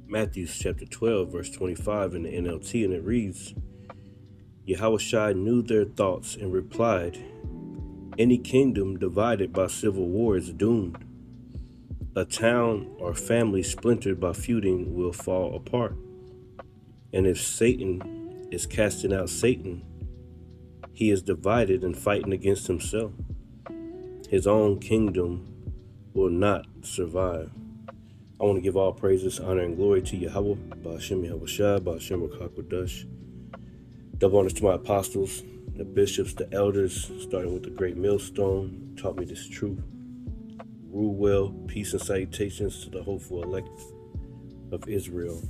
Matthew chapter 12, verse 25 in the NLT, and it reads, Yahushua knew their thoughts and replied, any kingdom divided by civil war is doomed. A town or family splintered by feuding will fall apart. And if Satan is casting out Satan, he is divided and fighting against himself. His own kingdom will not survive. I want to give all praises, honor, and glory to Yahweh, Ba'ashem Yahushua, Ba'ashem Rakakwadash. Double honors to my apostles, the bishops, the elders, starting with the great millstone, taught me this truth. Rule well, peace and salutations to the hopeful elect of Israel.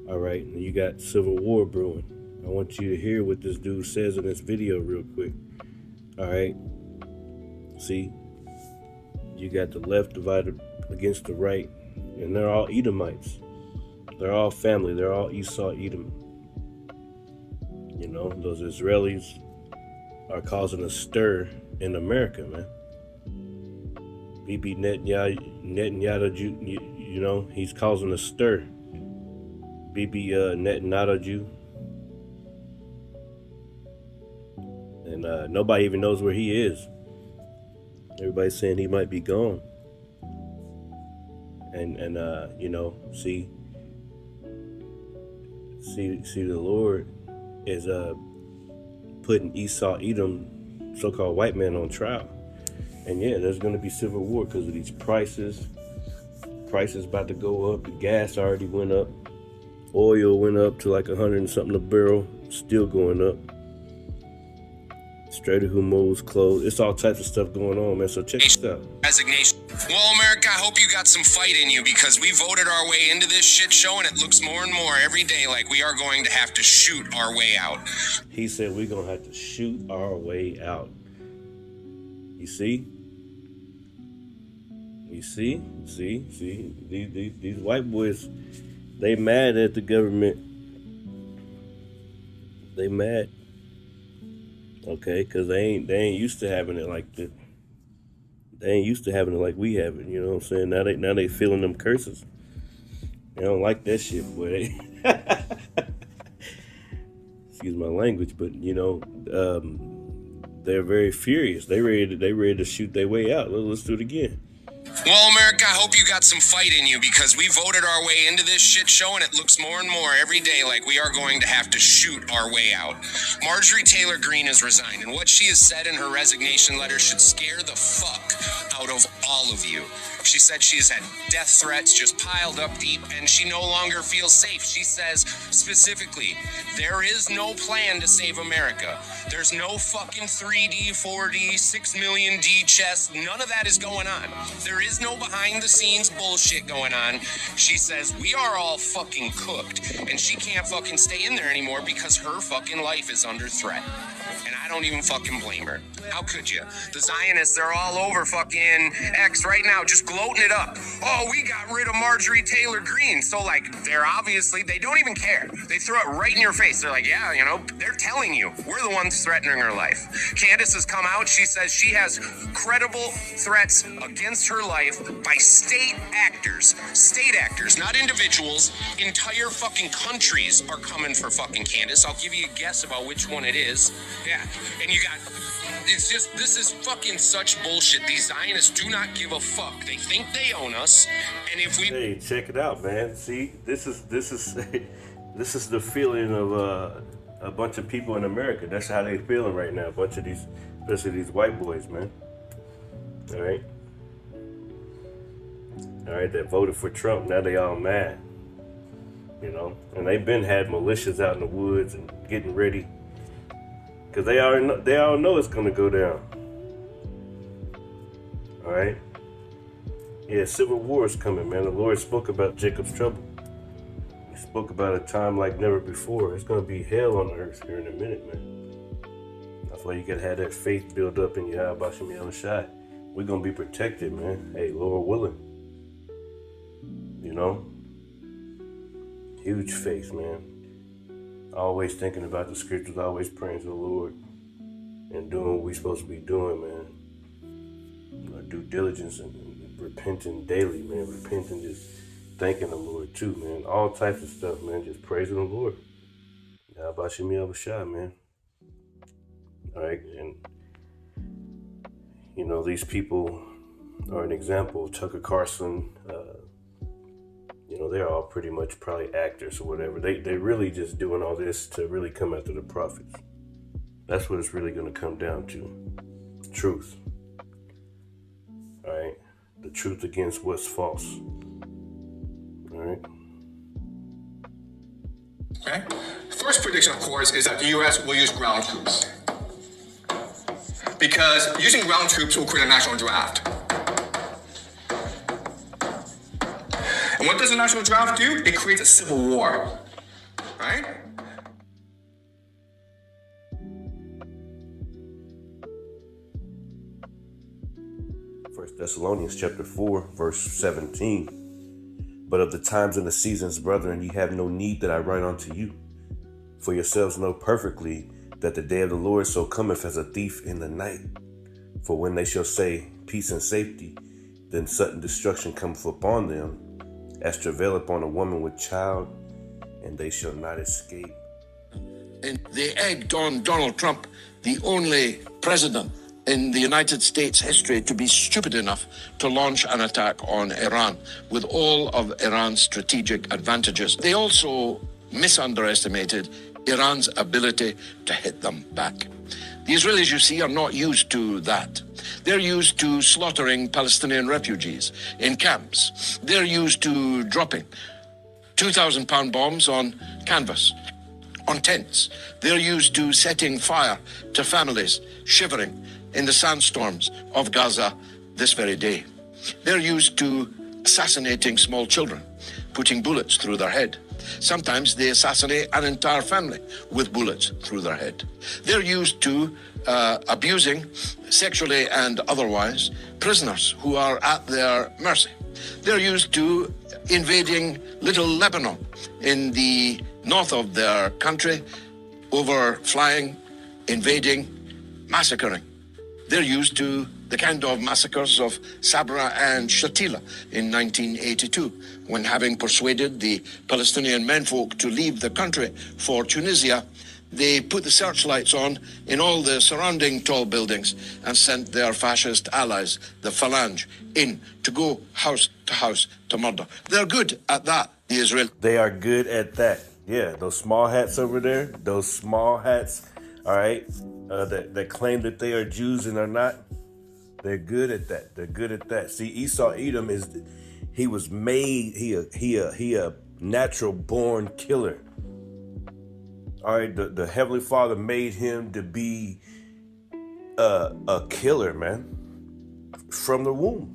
All right, and you got civil war brewing. I want you to hear what this dude says in this video real quick. All right, see, you got the left divided against the right, and they're all Edomites. They're all family. They're all Esau Edom. You know, those Israelis are causing a stir in America, man. Bibi Netanyahu, you know, he's causing a stir. Bibi Netanyahu, and nobody even knows where he is. Everybody's saying he might be gone. And you know, see, the Lord is putting Esau Edom, so-called white man, on trial. And yeah, there's going to be civil war because of these prices. Prices about to go up. The gas already went up. Oil went up to like 100 and something a barrel. Still going up. Strait of Hormuz closed. It's all types of stuff going on, man. So check this out. Resignation. Well, America, I hope you got some fight in you because we voted our way into this shit show and it looks more and more every day like we are going to have to shoot our way out. He said we're going to have to shoot our way out. You see? You see? These white boys, they mad at the government. They mad. Okay, because they ain't used to having it like this. They ain't used to having it like we have it, you know what I'm saying? Now they feeling them curses. They don't like that shit, boy. Excuse my language, but you know, they're very furious. They ready to shoot their way out. Let's do it again. Well, America, I hope you got some fight in you because we voted our way into this shit show and it looks more and more every day like we are going to have to shoot our way out. Marjorie Taylor Greene has resigned, and what she has said in her resignation letter should scare the fuck out of all of you. She said she has had death threats just piled up deep and she no longer feels safe. She says specifically, there is no plan to save America. There's no fucking 3D, 4D, 6 million D chess. None of that is going on. There is no behind the scenes bullshit going on. She says we are all fucking cooked and she can't fucking stay in there anymore because her fucking life is under threat. And I don't even fucking blame her. How could you? The Zionists, they're all over fucking X right now, just gloating it up. Oh, we got rid of Marjorie Taylor Greene. So, like, they don't even care. They throw it right in your face. They're like, yeah, you know, they're telling you. We're the ones threatening her life. Candace has come out. She says she has credible threats against her life by state actors, not individuals. Entire fucking countries are coming for fucking Candace. I'll give you a guess about which one it is. Yeah, and you got... this is fucking such bullshit. These Zionists do not give a fuck. They think they own us, and if we... Hey, check it out, man. See, this is this is the feeling of a bunch of people in America. That's how they feeling right now. A bunch of these, especially these white boys, man. All right, that voted for Trump. Now they all mad, you know. And they've been had militias out in the woods and getting ready. Because they all know it's going to go down. All right? Yeah, civil war is coming, man. The Lord spoke about Jacob's trouble. He spoke about a time like never before. It's going to be hell on earth here in a minute, man. That's why you got to have that faith build up in your Ba'ashem Yahushua. We're going to be protected, man. Hey, Lord willing. You know? Huge faith, man. Always thinking about the scriptures, always praying to the Lord and doing what we're supposed to be doing, man. Our due diligence and repenting daily, man. Repenting just thanking the Lord too, man. All types of stuff, man. Just praising the Lord. How about you, me, Abishai, man? All right, and these people are an example. Tucker Carlson, they're all pretty much probably actors or whatever. They really just doing all this to really come after the prophets. That's what it's really going to come down to. Truth. All right, the truth against what's false. All right. Okay. First prediction, of course, is that the U.S. will use ground troops. Because using ground troops will create a national draft. And what does a national draft do? It creates a civil war. Right? First Thessalonians chapter 4, verse 17. But of the times and the seasons, brethren, ye have no need that I write unto you. For yourselves know perfectly that the day of the Lord so cometh as a thief in the night. For when they shall say, peace and safety, then sudden destruction cometh upon them, as travail upon a woman with child, and they shall not escape. And they egged on Donald Trump, the only president in the United States history to be stupid enough to launch an attack on Iran with all of Iran's strategic advantages. They also misunderestimated Iran's ability to hit them back. The Israelis, you see, are not used to that. They're used to slaughtering Palestinian refugees in camps. They're used to dropping 2,000-pound bombs on canvas, on tents. They're used to setting fire to families shivering in the sandstorms of Gaza this very day. They're used to assassinating small children, putting bullets through their head. Sometimes they assassinate an entire family with bullets through their head. They're used to abusing, sexually and otherwise, prisoners who are at their mercy. They're used to invading little Lebanon in the north of their country, overflying, invading, massacring. They're used to the kind of massacres of Sabra and Shatila in 1982, when, having persuaded the Palestinian menfolk to leave the country for Tunisia, they put the searchlights on in all the surrounding tall buildings and sent their fascist allies, the Phalange, in to go house to murder. They're good at that, the Israelis. They are good at that. Yeah, those small hats over there, those small hats, all right, that claim that they are Jews and are not. They're good at that. They're good at that. See, Esau Edom was made, he a natural born killer. All right, the Heavenly Father made him to be a killer, man, from the womb.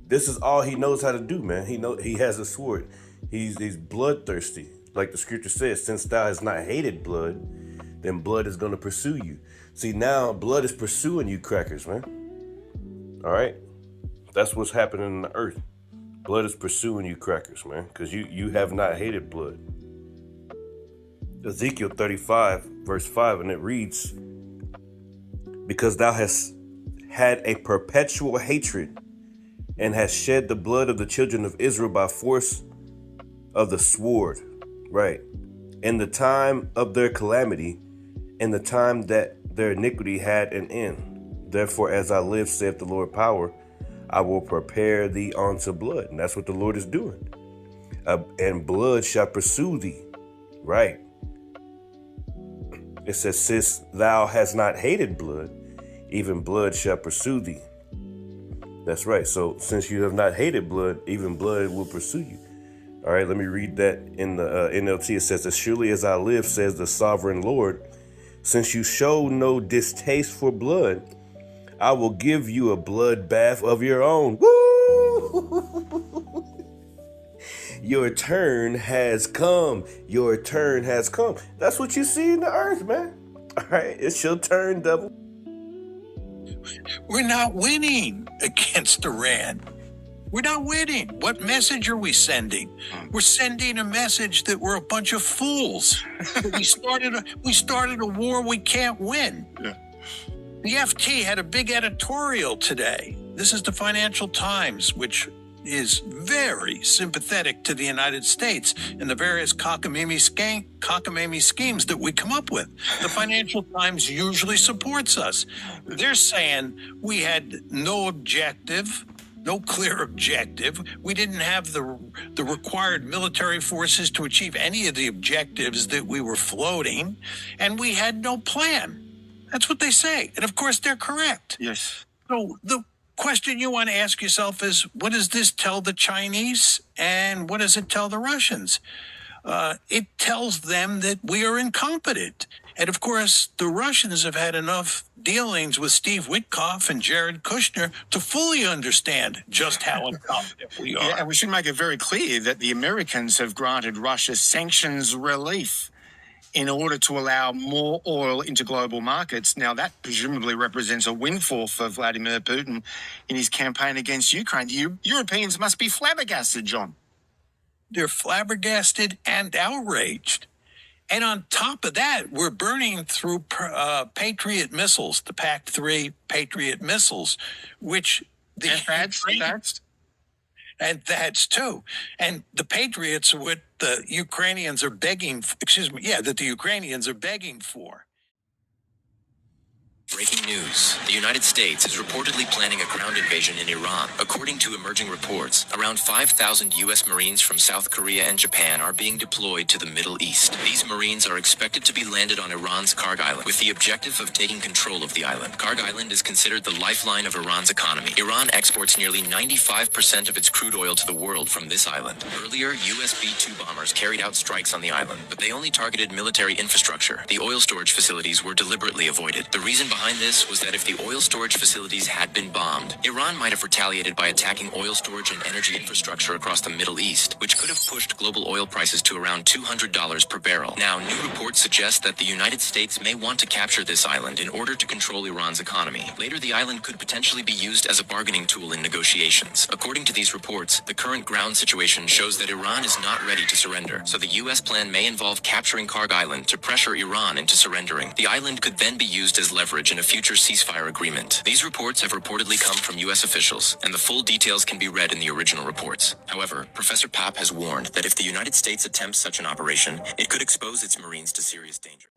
This is all he knows how to do, man. He has a sword. He's bloodthirsty. Like the scripture says, since thou hast not hated blood, then blood is going to pursue you. See, now blood is pursuing you, crackers, man. All right? That's what's happening in the earth. Blood is pursuing you, crackers, man, because you have not hated blood. Ezekiel 35, verse 5, and it reads, because thou hast had a perpetual hatred and hast shed the blood of the children of Israel by force of the sword, right, in the time of their calamity, in the time that their iniquity had an end. Therefore, as I live, saith the Lord power, I will prepare thee unto blood. And that's what the Lord is doing. And blood shall pursue thee. Right. It says, since thou hast not hated blood, even blood shall pursue thee. That's right. So since you have not hated blood, even blood will pursue you. All right, let me read that in the NLT. It says, as surely as I live, says the sovereign Lord, since you show no distaste for blood, I will give you a blood bath of your own. Woo! Your turn has come. Your turn has come. That's what you see in the earth, man. All right, it's your turn, devil. We're not winning against Iran. We're not winning. What message are we sending? We're sending a message that we're a bunch of fools. we started a war we can't win. Yeah. The FT had a big editorial today. This is the Financial Times, which is very sympathetic to the United States and the various cockamamie schemes that we come up with. The Financial Times usually supports us. They're saying we had no objective, no clear objective. We didn't have the required military forces to achieve any of the objectives that we were floating, and we had no plan. That's what they say. And of course, they're correct. Yes. So the question you want to ask yourself is, what does this tell the Chinese and what does it tell the Russians? It tells them that we are incompetent. And of course, the Russians have had enough dealings with Steve Witkoff and Jared Kushner to fully understand just how incompetent we are. Yeah, and we should make it very clear that the Americans have granted Russia sanctions relief in order to allow more oil into global markets. Now, that presumably represents a windfall for Vladimir Putin in his campaign against Ukraine. Europeans must be flabbergasted, John. They're flabbergasted and outraged. And on top of that, we're burning through Patriot missiles, the PAC-3 Patriot missiles, which the and that's too. And the Patriots are what the Ukrainians are begging, that the Ukrainians are begging for. Breaking news. The United States is reportedly planning a ground invasion in Iran. According to emerging reports, around 5,000 U.S. Marines from South Korea and Japan are being deployed to the Middle East. These Marines are expected to be landed on Iran's Karg Island with the objective of taking control of the island. Karg Island is considered the lifeline of Iran's economy. Iran exports nearly 95% of its crude oil to the world from this island. Earlier, U.S. B-2 bombers carried out strikes on the island, but they only targeted military infrastructure. The oil storage facilities were deliberately avoided. The reason behind this was that if the oil storage facilities had been bombed, Iran might have retaliated by attacking oil storage and energy infrastructure across the Middle East, which could have pushed global oil prices to around $200 per barrel. Now, new reports suggest that the United States may want to capture this island in order to control Iran's economy. Later, the island could potentially be used as a bargaining tool in negotiations. According to these reports, the current ground situation shows that Iran is not ready to surrender, so the U.S. plan may involve capturing Karg Island to pressure Iran into surrendering. The island could then be used as leverage in a future ceasefire agreement. These reports have reportedly come from U.S. officials, and the full details can be read in the original reports. However, Professor Papp has warned that if the United States attempts such an operation, it could expose its Marines to serious danger.